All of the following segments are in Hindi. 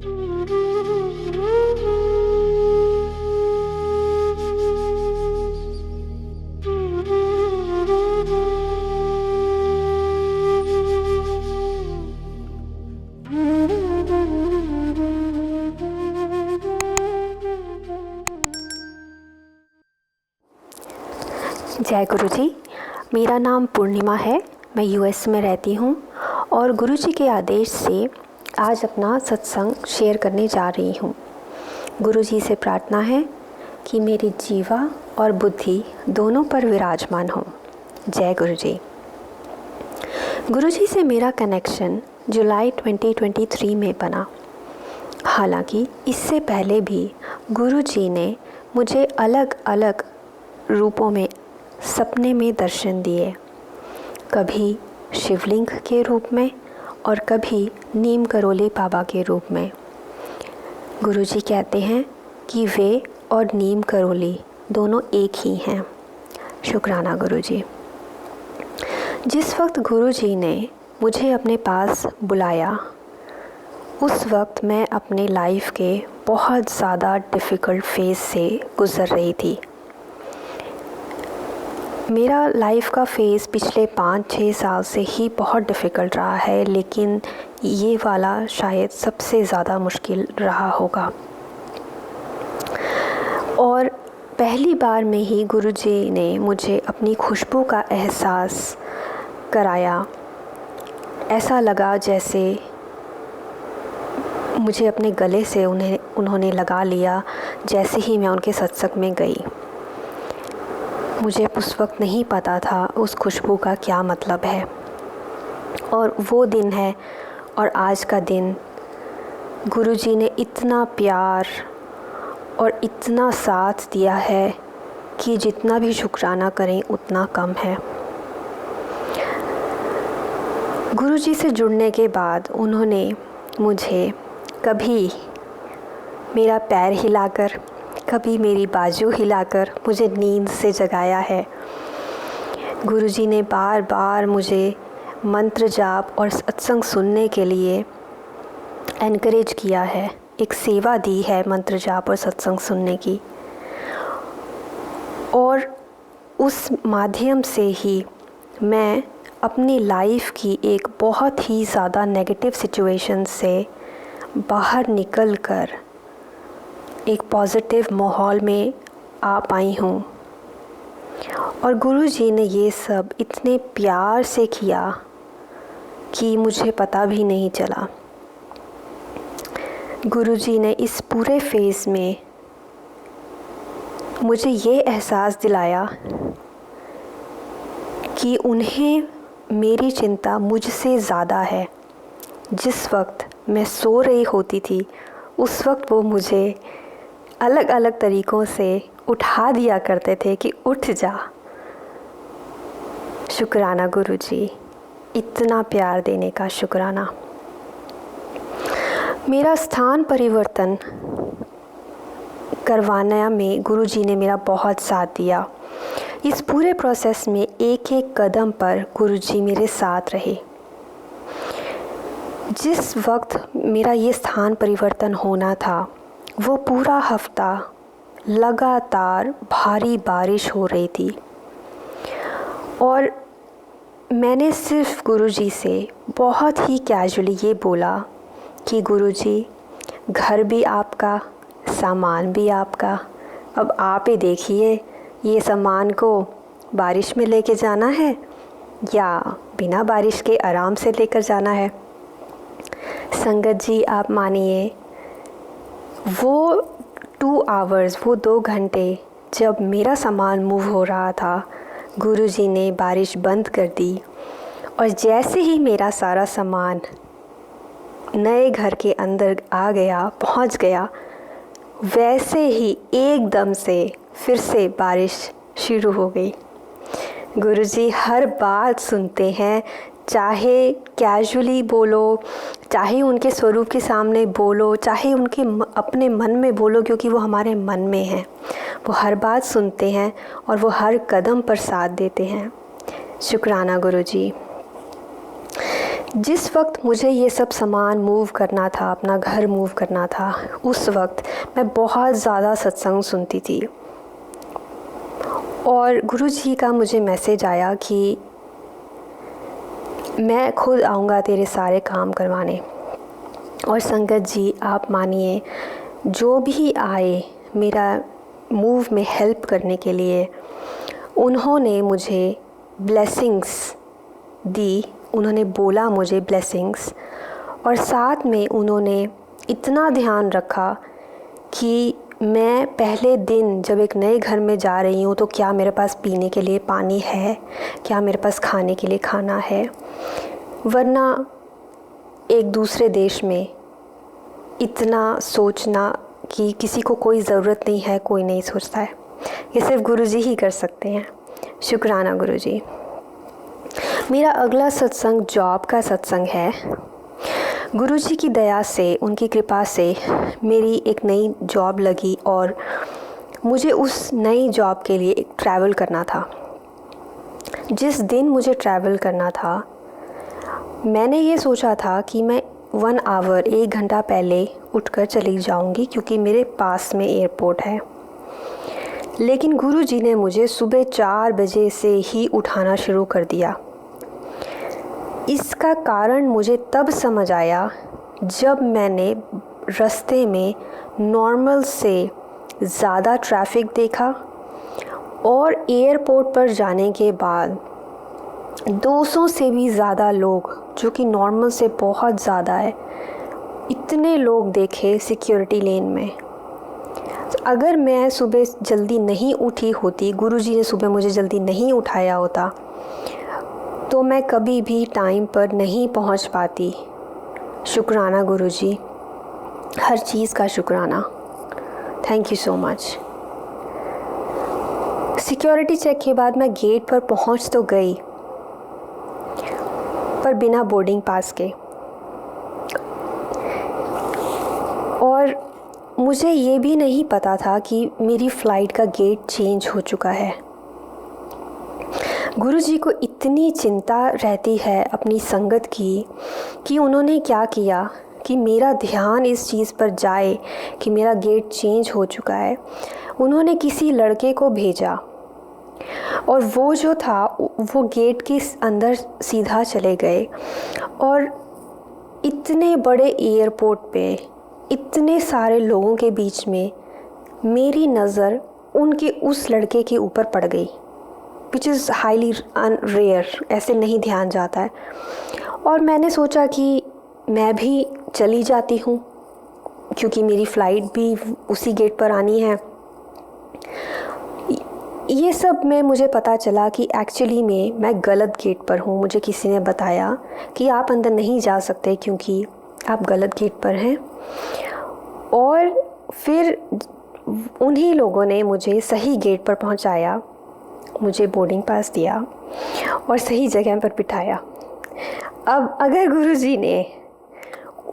जय गुरु जी। मेरा नाम पूर्णिमा है। मैं यूएस में रहती हूँ और गुरु जी के आदेश से आज अपना सत्संग शेयर करने जा रही हूँ। गुरु जी से प्रार्थना है कि मेरी जीवा और बुद्धि दोनों पर विराजमान हो। जय गुरु जी। गुरु जी से मेरा कनेक्शन जुलाई 2023 में बना। हालांकि इससे पहले भी गुरु जी ने मुझे अलग अलग रूपों में सपने में दर्शन दिए, कभी शिवलिंग के रूप में और कभी नीम करोली बाबा के रूप में। गुरुजी कहते हैं कि वे और नीम करोली दोनों एक ही हैं। शुक्राना गुरुजी। जिस वक्त गुरुजी ने मुझे अपने पास बुलाया उस वक्त मैं अपने लाइफ के बहुत ज़्यादा डिफ़िकल्ट फेज़ से गुज़र रही थी। मेरा लाइफ का फ़ेज़ पिछले 5-6 साल से ही बहुत डिफ़िकल्ट रहा है, लेकिन ये वाला शायद सबसे ज़्यादा मुश्किल रहा होगा। और पहली बार में ही गुरुजी ने मुझे अपनी खुशबू का एहसास कराया। ऐसा लगा जैसे मुझे अपने गले से उन्होंने लगा लिया जैसे ही मैं उनके सत्संग में गई। मुझे उस वक्त नहीं पता था उस खुशबू का क्या मतलब है। और वो दिन है और आज का दिन गुरुजी ने इतना प्यार और इतना साथ दिया है कि जितना भी शुक्राना करें उतना कम है। गुरुजी से जुड़ने के बाद उन्होंने मुझे कभी मेरा पैर हिलाकर, कभी मेरी बाजू हिलाकर मुझे नींद से जगाया है। गुरुजी ने बार बार मुझे मंत्र जाप और सत्संग सुनने के लिए एनकरेज किया है, एक सेवा दी है मंत्र जाप और सत्संग सुनने की। और उस माध्यम से ही मैं अपनी लाइफ की एक बहुत ही ज़्यादा नेगेटिव सिचुएशन से बाहर निकल कर एक पॉजिटिव माहौल में आ पाई हूँ। और गुरुजी ने ये सब इतने प्यार से किया कि मुझे पता भी नहीं चला। गुरुजी ने इस पूरे फेज़ में मुझे ये एहसास दिलाया कि उन्हें मेरी चिंता मुझसे ज़्यादा है। जिस वक्त मैं सो रही होती थी उस वक्त वो मुझे अलग अलग तरीक़ों से उठा दिया करते थे कि उठ जा। शुक्राना गुरुजी, इतना प्यार देने का शुक्राना। मेरा स्थान परिवर्तन करवाने में गुरुजी ने मेरा बहुत साथ दिया। इस पूरे प्रोसेस में एक एक कदम पर गुरुजी मेरे साथ रहे। जिस वक्त मेरा ये स्थान परिवर्तन होना था वो पूरा हफ्ता लगातार भारी बारिश हो रही थी और मैंने सिर्फ गुरुजी से बहुत ही कैजुअली ये बोला कि गुरुजी, घर भी आपका, सामान भी आपका, अब आप ही देखिए ये सामान को बारिश में लेके जाना है या बिना बारिश के आराम से लेकर जाना है। संगत जी, आप मानिए वो 2 आवर्स, वो 2 घंटे जब मेरा सामान मूव हो रहा था, गुरुजी ने बारिश बंद कर दी और जैसे ही मेरा सारा सामान नए घर के अंदर आ गया, पहुंच गया, वैसे ही एकदम से फिर से बारिश शुरू हो गई। गुरुजी हर बात सुनते हैं, चाहे कैजुअली बोलो, चाहे उनके स्वरूप के सामने बोलो, चाहे उनके अपने मन में बोलो, क्योंकि वो हमारे मन में हैं। वो हर बात सुनते हैं और वो हर कदम पर साथ देते हैं। शुक्राना गुरुजी। जिस वक्त मुझे ये सब सामान मूव करना था, अपना घर मूव करना था, उस वक्त मैं बहुत ज़्यादा सत्संग सुनती थी। और गुरुजी का मुझे मैसेज आया कि मैं खुद आऊँगा तेरे सारे काम करवाने। और संगत जी, आप मानिए, जो भी आए मेरा मूव में हेल्प करने के लिए, उन्होंने मुझे ब्लेसिंग्स दी, उन्होंने बोला मुझे ब्लेसिंग्स, और साथ में उन्होंने इतना ध्यान रखा कि मैं पहले दिन जब एक नए घर में जा रही हूँ तो क्या मेरे पास पीने के लिए पानी है, क्या मेरे पास खाने के लिए खाना है। वरना एक दूसरे देश में इतना सोचना कि किसी को कोई ज़रूरत नहीं है, कोई नहीं सोचता है, ये सिर्फ गुरुजी ही कर सकते हैं। शुक्राना गुरुजी। मेरा अगला सत्संग जॉब का सत्संग है। गुरुजी की दया से, उनकी कृपा से मेरी एक नई जॉब लगी और मुझे उस नई जॉब के लिए एक ट्रैवल करना था। जिस दिन मुझे ट्रैवल करना था, मैंने ये सोचा था कि मैं 1 आवर 1 घंटा पहले उठकर चली जाऊंगी क्योंकि मेरे पास में एयरपोर्ट है। लेकिन गुरुजी ने मुझे सुबह 4 बजे से ही उठाना शुरू कर दिया। इसका कारण मुझे तब समझ आया जब मैंने रास्ते में नॉर्मल से ज़्यादा ट्रैफिक देखा और एयरपोर्ट पर जाने के बाद 200 से भी ज़्यादा लोग, जो कि नॉर्मल से बहुत ज़्यादा है, इतने लोग देखे सिक्योरिटी लेन में। अगर मैं सुबह जल्दी नहीं उठी होती, गुरुजी ने सुबह मुझे जल्दी नहीं उठाया होता, तो मैं कभी भी टाइम पर नहीं पहुंच पाती। शुक्राना गुरुजी, हर चीज़ का शुक्राना। Thank you so much. Security check के बाद मैं गेट पर पहुंच तो गई, पर बिना बोर्डिंग पास के। और मुझे ये भी नहीं पता था कि मेरी फ़्लाइट का गेट चेंज हो चुका है। गुरुजी को इतनी चिंता रहती है अपनी संगत की कि उन्होंने क्या किया कि मेरा ध्यान इस चीज़ पर जाए कि मेरा गेट चेंज हो चुका है। उन्होंने किसी लड़के को भेजा और वो जो था वो गेट के अंदर सीधा चले गए। और इतने बड़े एयरपोर्ट पे इतने सारे लोगों के बीच में मेरी नज़र उनके उस लड़के के ऊपर पड़ गई, विच इज़ हाईली रेयर, ऐसे नहीं ध्यान जाता है। और मैंने सोचा कि मैं भी चली जाती हूँ क्योंकि मेरी फ़्लाइट भी उसी गेट पर आनी है। ये सब में मुझे पता चला कि एक्चुअली में मैं गलत गेट पर हूँ। मुझे किसी ने बताया कि आप अंदर नहीं जा सकते क्योंकि आप गलत गेट पर हैं। और फिर उन्हीं लोगों ने मुझे सही गेट पर पहुँचाया, मुझे बोर्डिंग पास दिया और सही जगह पर बिठाया। अब अगर गुरुजी ने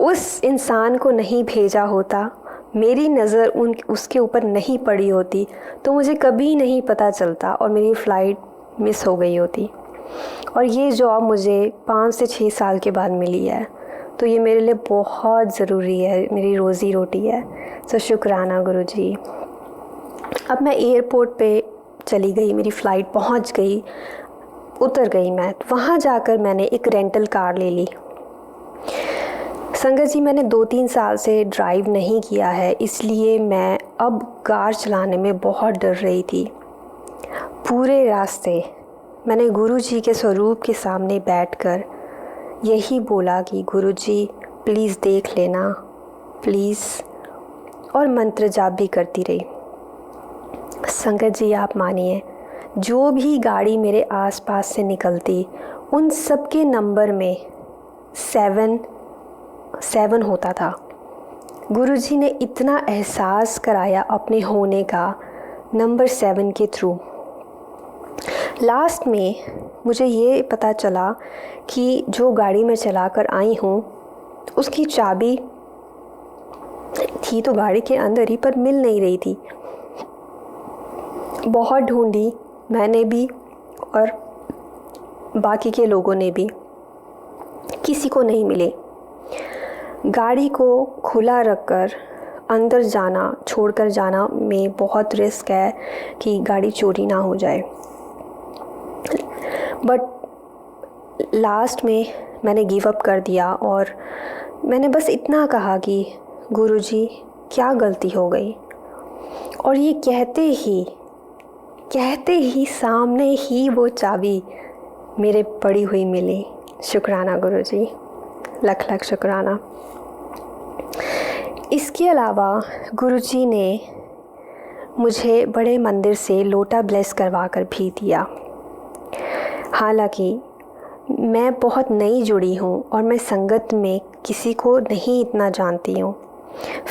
उस इंसान को नहीं भेजा होता, मेरी नज़र उसके ऊपर नहीं पड़ी होती, तो मुझे कभी नहीं पता चलता और मेरी फ़्लाइट मिस हो गई होती। और ये जॉब मुझे 5 से 6 साल के बाद मिली है, तो ये मेरे लिए बहुत ज़रूरी है, मेरी रोज़ी रोटी है। तो शुक्राना गुरुजी। अब मैं एयरपोर्ट पे चली गई, मेरी फ़्लाइट पहुंच गई, उतर गई मैं। वहाँ जाकर मैंने एक रेंटल कार ले ली। संगत जी, मैंने 2-3 साल से ड्राइव नहीं किया है, इसलिए मैं अब कार चलाने में बहुत डर रही थी। पूरे रास्ते मैंने गुरुजी के स्वरूप के सामने बैठकर यही बोला कि गुरुजी प्लीज़ देख लेना, प्लीज़, और मंत्र जाप भी करती रही। संगत जी, आप मानिए, जो भी गाड़ी मेरे आसपास से निकलती, उन सब के नंबर में 7 होता था। गुरुजी ने इतना एहसास कराया अपने होने का नंबर 7 के थ्रू। लास्ट में मुझे ये पता चला कि जो गाड़ी मैं चलाकर आई हूँ उसकी चाबी थी तो गाड़ी के अंदर ही, पर मिल नहीं रही थी। बहुत ढूंढी मैंने भी और बाकी के लोगों ने भी किसी को नहीं मिले। गाड़ी को खुला रखकर अंदर जाना, छोड़कर जाना में बहुत रिस्क है कि गाड़ी चोरी ना हो जाए। बट लास्ट में मैंने गिव अप कर दिया और मैंने बस इतना कहा कि गुरुजी क्या गलती हो गई। और ये कहते ही सामने ही वो चाबी मेरे पड़ी हुई मिली। शुक्राना गुरुजी, लख लख शुक्राना। इसके अलावा गुरुजी ने मुझे बड़े मंदिर से लोटा ब्लेस करवा कर भी दिया। हालांकि मैं बहुत नई जुड़ी हूँ और मैं संगत में किसी को नहीं इतना जानती हूँ,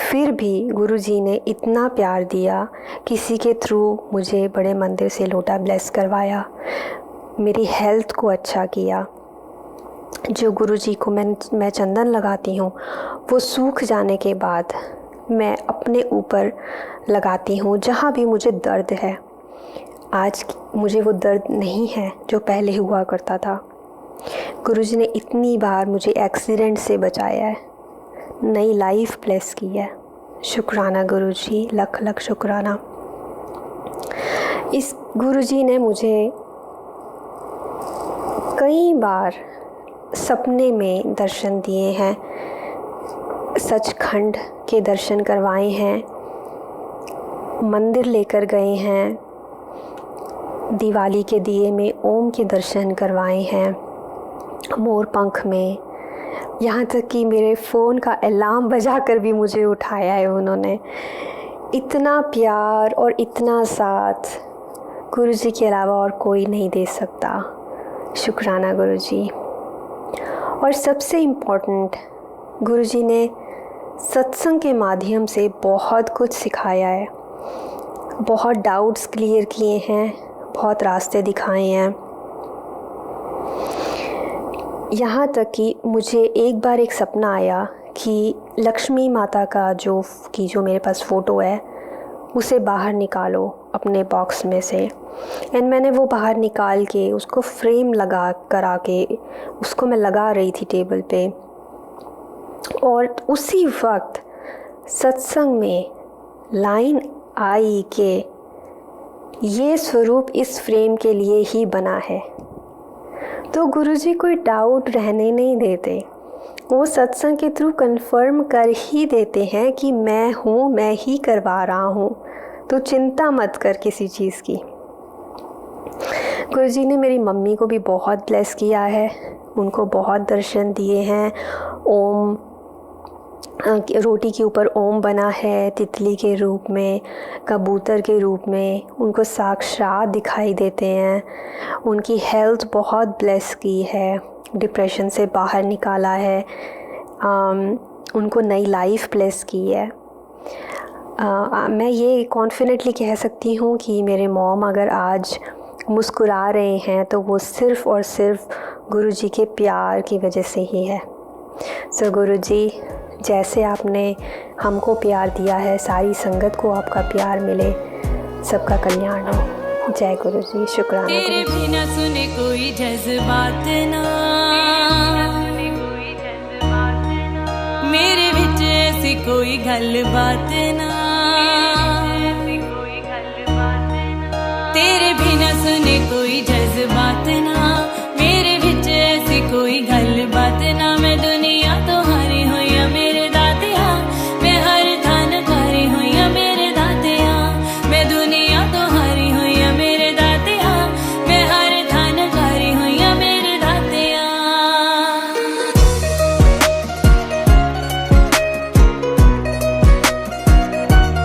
फिर भी गुरुजी ने इतना प्यार दिया, किसी के थ्रू मुझे बड़े मंदिर से लोटा ब्लेस करवाया, मेरी हेल्थ को अच्छा किया। जो गुरुजी को मैं चंदन लगाती हूँ वो सूख जाने के बाद मैं अपने ऊपर लगाती हूँ जहाँ भी मुझे दर्द है। आज मुझे वो दर्द नहीं है जो पहले हुआ करता था। गुरुजी ने इतनी बार मुझे एक्सीडेंट से बचाया है, नई लाइफ ब्लेस की है। शुक्राना गुरुजी, लख लख शुक्राना। इस गुरुजी ने मुझे कई बार सपने में दर्शन दिए हैं, सचखंड के दर्शन करवाए हैं, मंदिर लेकर गए हैं, दिवाली के दिए में ओम के दर्शन करवाए हैं, मोर पंख में, यहाँ तक कि मेरे फ़ोन का अलार्म बजाकर भी मुझे उठाया है उन्होंने। इतना प्यार और इतना साथ गुरुजी के अलावा और कोई नहीं दे सकता। शुक्राना गुरुजी। और सबसे इम्पोर्टेंट, गुरुजी ने सत्संग के माध्यम से बहुत कुछ सिखाया है, बहुत डाउट्स क्लियर किए हैं, बहुत रास्ते दिखाए हैं। यहाँ तक कि मुझे एक बार एक सपना आया कि लक्ष्मी माता का जो मेरे पास फ़ोटो है उसे बाहर निकालो अपने बॉक्स में से। एंड मैंने वो बाहर निकाल के उसको फ्रेम करा के उसको मैं लगा रही थी टेबल पे। और उसी वक्त सत्संग में लाइन आई कि ये स्वरूप इस फ्रेम के लिए ही बना है। तो गुरुजी कोई डाउट रहने नहीं देते, वो सत्संग के थ्रू कंफर्म कर ही देते हैं कि मैं हूँ, मैं ही करवा रहा हूँ, तो चिंता मत कर किसी चीज़ की। गुरुजी ने मेरी मम्मी को भी बहुत ब्लेस किया है, उनको बहुत दर्शन दिए हैं। ओम, रोटी के ऊपर ओम बना है, तितली के रूप में, कबूतर के रूप में, उनको साक्षात दिखाई देते हैं। उनकी हेल्थ बहुत ब्लेस की है, डिप्रेशन से बाहर निकाला है, उनको नई लाइफ ब्लेस की है। मैं ये कॉन्फिडेंटली कह सकती हूँ कि मेरे मॉम अगर आज मुस्कुरा रहे हैं तो वो सिर्फ़ और सिर्फ गुरुजी के प्यार की वजह से ही है। सो गुरुजी, जैसे आपने हमको प्यार दिया है, सारी संगत को आपका प्यार मिले, सबका कल्याण हो। जय गुरुजी। शुक्राना। तेरे बिना सुने कोई जज्बात ना, मेरे विच ऐसी कोई गल बात ना।